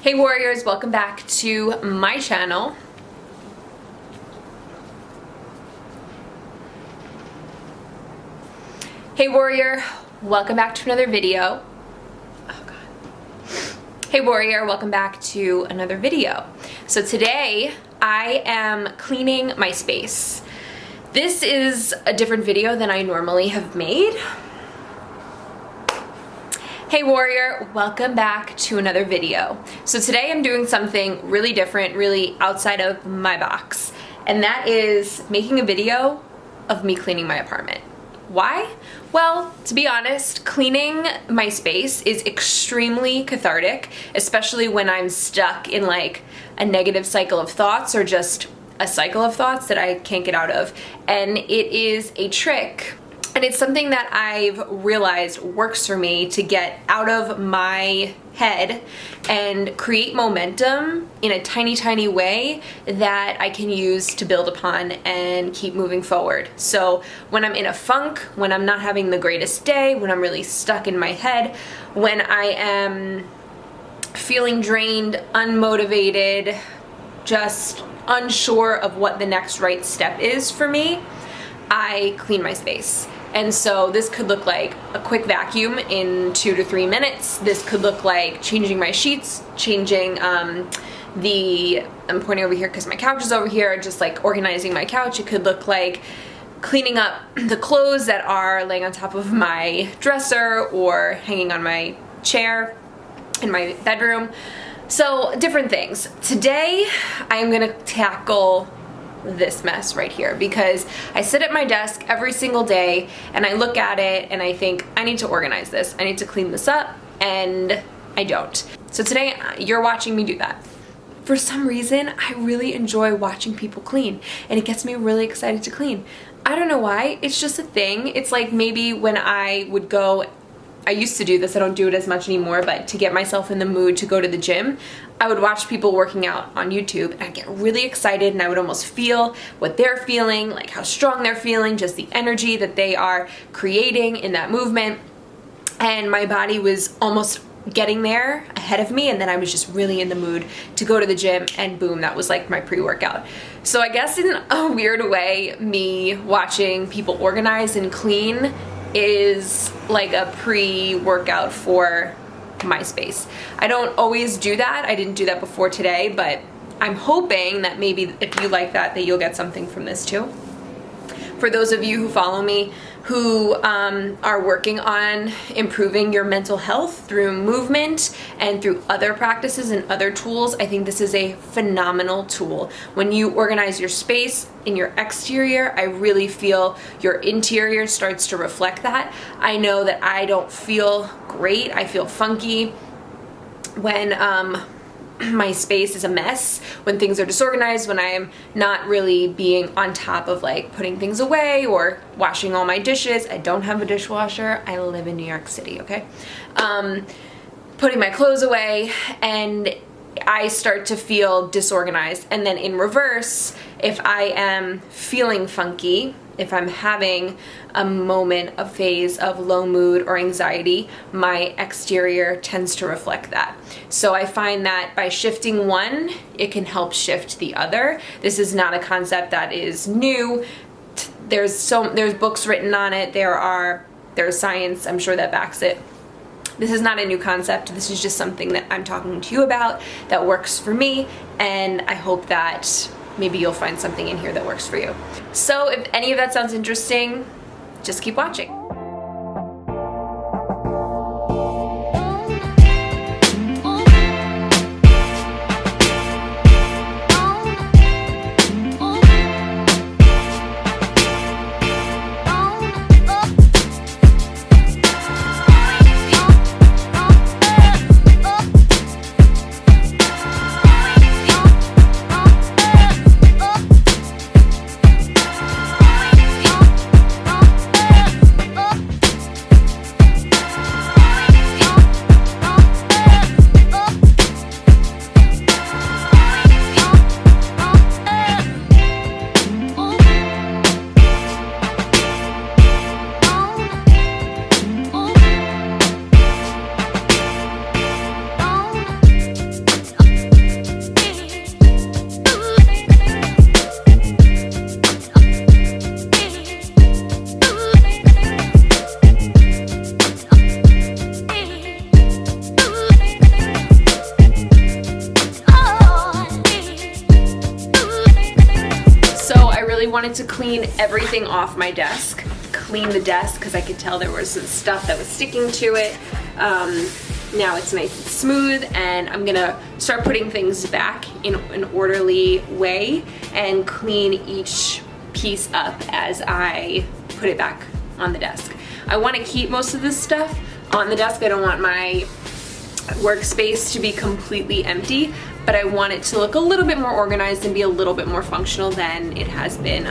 Hey warriors, welcome back to my channel. Hey warrior, welcome back to another video. Oh God. Hey warrior, welcome back to another video. So today I am cleaning my space. This is a different video than I normally have made. Hey warrior, welcome back to another video. So today I'm doing something really different, really outside of my box, and that is making a video of me cleaning my apartment. Why? Well, to be honest, cleaning my space is extremely cathartic, especially when I'm stuck in like a negative cycle of thoughts or just a cycle of thoughts that I can't get out of. And it is a trick. And it's something that I've realized works for me to get out of my head and create momentum in a tiny, tiny way that I can use to build upon and keep moving forward. So when I'm in a funk, when I'm not having the greatest day, when I'm really stuck in my head, when I am feeling drained, unmotivated, just unsure of what the next right step is for me, I clean my space. And so this could look like a quick vacuum in 2 to 3 minutes. This could look like changing my sheets, changing I'm pointing over here because my couch is over here, just like organizing my couch. It could look like cleaning up the clothes that are laying on top of my dresser or hanging on my chair in my bedroom. So different things. Today I'm gonna tackle this mess right here because I sit at my desk every single day and I look at it and I think I need to organize this, I need to clean this up, and I don't. So today you're watching me do that. For some reason I really enjoy watching people clean and it gets me really excited to clean. I don't know why, it's just a thing. It's like maybe when I would go, I used to do this, I don't do it as much anymore, but to get myself in the mood to go to the gym, I would watch people working out on YouTube and I'd get really excited and I would almost feel what they're feeling, like how strong they're feeling, just the energy that they are creating in that movement. And my body was almost getting there ahead of me, and then I was just really in the mood to go to the gym, and boom, that was like my pre-workout. So I guess in a weird way, me watching people organize and clean is like a pre-workout for my space. I don't always do that. I didn't do that before today, but I'm hoping that maybe if you like that you'll get something from this too. For those of you who follow me who are working on improving your mental health through movement and through other practices and other tools, I think this is a phenomenal tool. When you organize your space in your exterior, I really feel your interior starts to reflect that. I know that I don't feel great, I feel funky when my space is a mess, when things are disorganized, when I am not really being on top of like putting things away or washing all my dishes. I don't have a dishwasher. I live in New York City, okay? Putting my clothes away, and I start to feel disorganized. And then in reverse, if I am feeling funky, if I'm having a moment, a phase of low mood or anxiety, my exterior tends to reflect that. So I find that by shifting one, it can help shift the other. This is not a concept that is new. There's books written on it. There's science, I'm sure, that backs it. This is not a new concept. This is just something that I'm talking to you about that works for me, and I hope that maybe you'll find something in here that works for you. So if any of that sounds interesting, just keep watching. wanted to clean everything off my desk, clean the desk because I could tell there was some stuff that was sticking to it. Now it's nice and smooth, and I'm gonna start putting things back in an orderly way and clean each piece up as I put it back on the desk. I want to keep most of this stuff on the desk. I don't want my workspace to be completely empty, but I want it to look a little bit more organized and be a little bit more functional than it has been.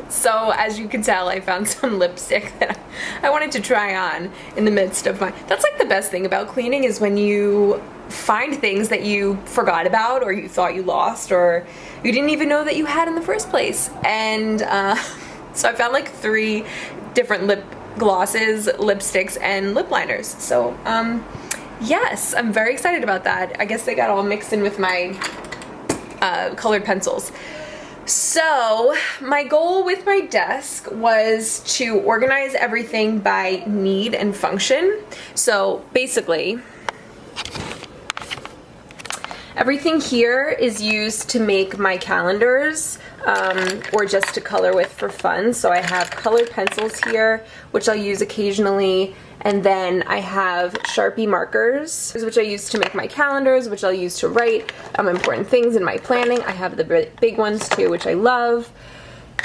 So as you can tell, I found some lipstick that I wanted to try on in the midst of my... That's like the best thing about cleaning, is when you find things that you forgot about or you thought you lost or you didn't even know that you had in the first place. And so I found like 3 different lip glosses, lipsticks, and lip liners. So yes, I'm very excited about that. I guess they got all mixed in with my colored pencils. So my goal with my desk was to organize everything by need and function. So basically, everything here is used to make my calendars or just to color with for fun. So I have colored pencils here, which I'll use occasionally. And then I have Sharpie markers, which I use to make my calendars, which I'll use to write important things in my planning. I have the big ones too, which I love.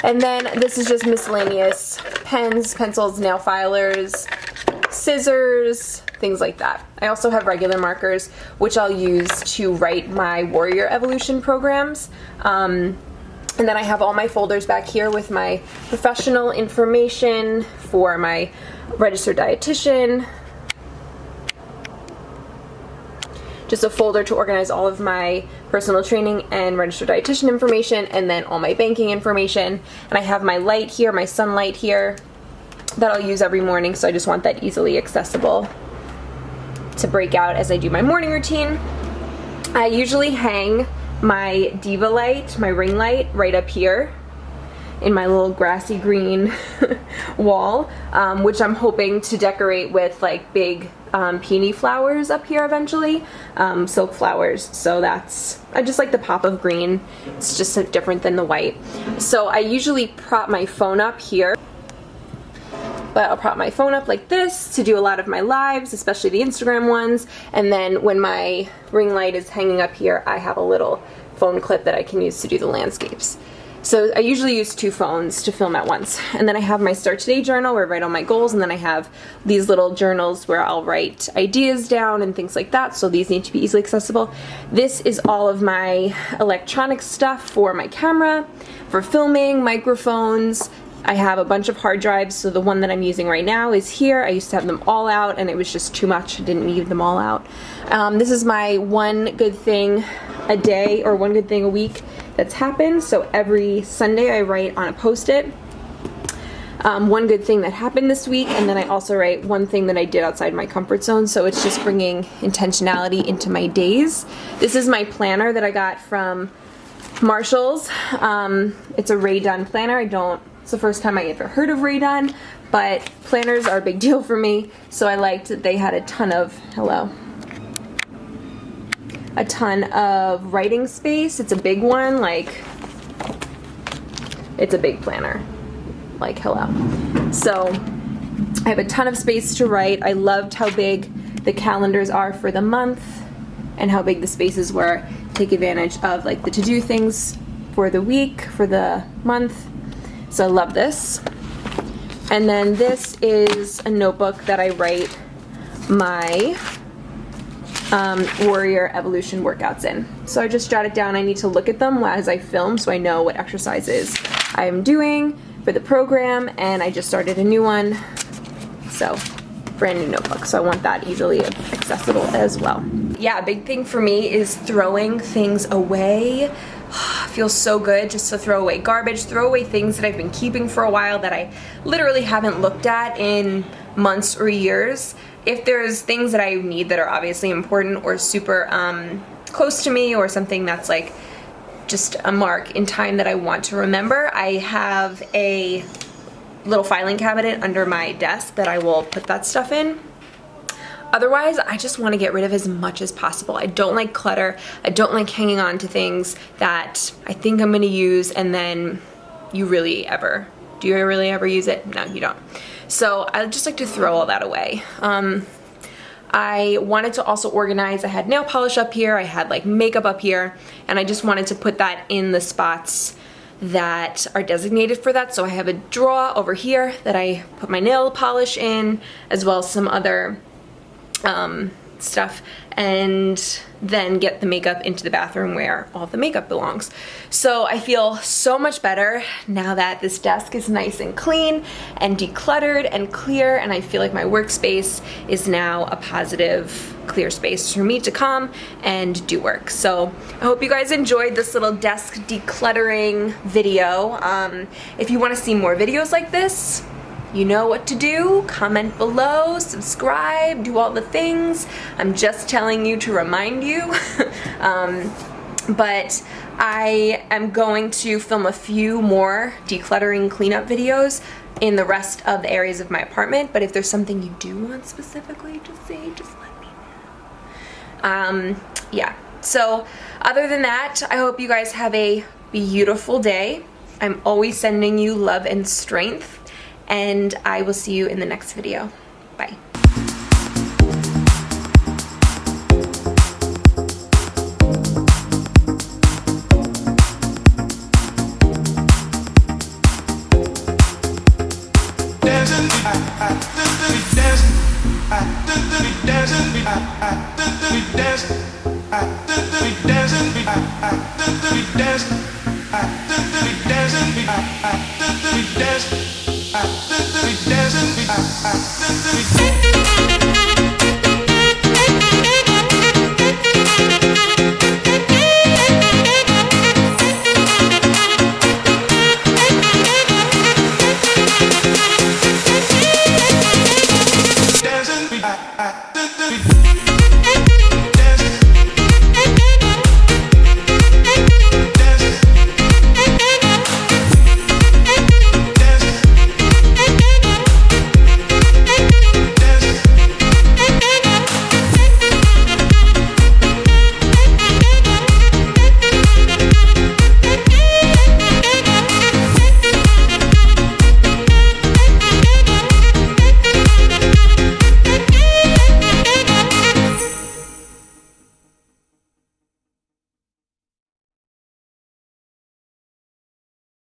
And then this is just miscellaneous pens, pencils, nail filers, scissors, things like that. I also have regular markers, which I'll use to write my Warrior Evolution programs. And then I have all my folders back here with my professional information for my registered dietitian. Just a folder to organize all of my personal training and registered dietitian information, and then all my banking information. And I have my light here, my sunlight here, that I'll use every morning, so I just want that easily accessible to break out as I do my morning routine. I usually hang my Diva light, my ring light, right up here in my little grassy green wall, which I'm hoping to decorate with like big peony flowers up here eventually, silk flowers. So that's, I just like the pop of green. It's just so different than the white. So I usually prop my phone up here, but I'll prop my phone up like this to do a lot of my lives, especially the Instagram ones. And then when my ring light is hanging up here, I have a little phone clip that I can use to do the landscapes. So I usually use 2 phones to film at once. And then I have my Start Today journal where I write all my goals, and then I have these little journals where I'll write ideas down and things like that, so these need to be easily accessible. This is all of my electronic stuff for my camera, for filming, microphones. I have a bunch of hard drives, so the one that I'm using right now is here. I used to have them all out and it was just too much. I didn't need them all out. This is my one good thing a day or one good thing a week that's happened. So every Sunday I write on a Post-it. one good thing that happened this week, and then I also write one thing that I did outside my comfort zone, so it's just bringing intentionality into my days. This is my planner that I got from Marshall's. It's a Ray Dunn planner. It's the first time I ever heard of Ray Dunn, but planners are a big deal for me, so I liked that they had a ton of writing space. It's a big one, like, it's a big planner. Like, hello. So I have a ton of space to write. I loved how big the calendars are for the month and how big the spaces were. Take advantage of like the to-do things for the week, for the month. So I love this. And then this is a notebook that I write my Warrior Evolution workouts in. So I just jot it down. I need to look at them as I film so I know what exercises I'm doing for the program, and I just started a new one. So brand new notebook, so I want that easily accessible as well. Yeah, a big thing for me is throwing things away. Feels so good just to throw away garbage, throw away things that I've been keeping for a while that I literally haven't looked at in months or years. If there's things that I need that are obviously important or super close to me, or something that's like just a mark in time that I want to remember, I have a little filing cabinet under my desk that I will put that stuff in. Otherwise, I just want to get rid of as much as possible. I don't like clutter. I don't like hanging on to things that I think I'm going to use and then do you really ever use it? No, you don't. So I just like to throw all that away. I wanted to also organize. I had nail polish up here, I had like makeup up here, and I just wanted to put that in the spots that are designated for that. So I have a drawer over here that I put my nail polish in, as well as some other stuff, and then get the makeup into the bathroom where all the makeup belongs. So I feel so much better now that this desk is nice and clean and decluttered and clear, and I feel like my workspace is now a positive, clear space for me to come and do work. So I hope you guys enjoyed this little desk decluttering video. If you want to see more videos like this, you know what to do. Comment below, subscribe, do all the things. I'm just telling you to remind you. But I am going to film a few more decluttering cleanup videos in the rest of the areas of my apartment. But if there's something you do want specifically to see, just let me know. Yeah, so other than that, I hope you guys have a beautiful day. I'm always sending you love and strength, and I will see you in the next video. Bye. Dancing.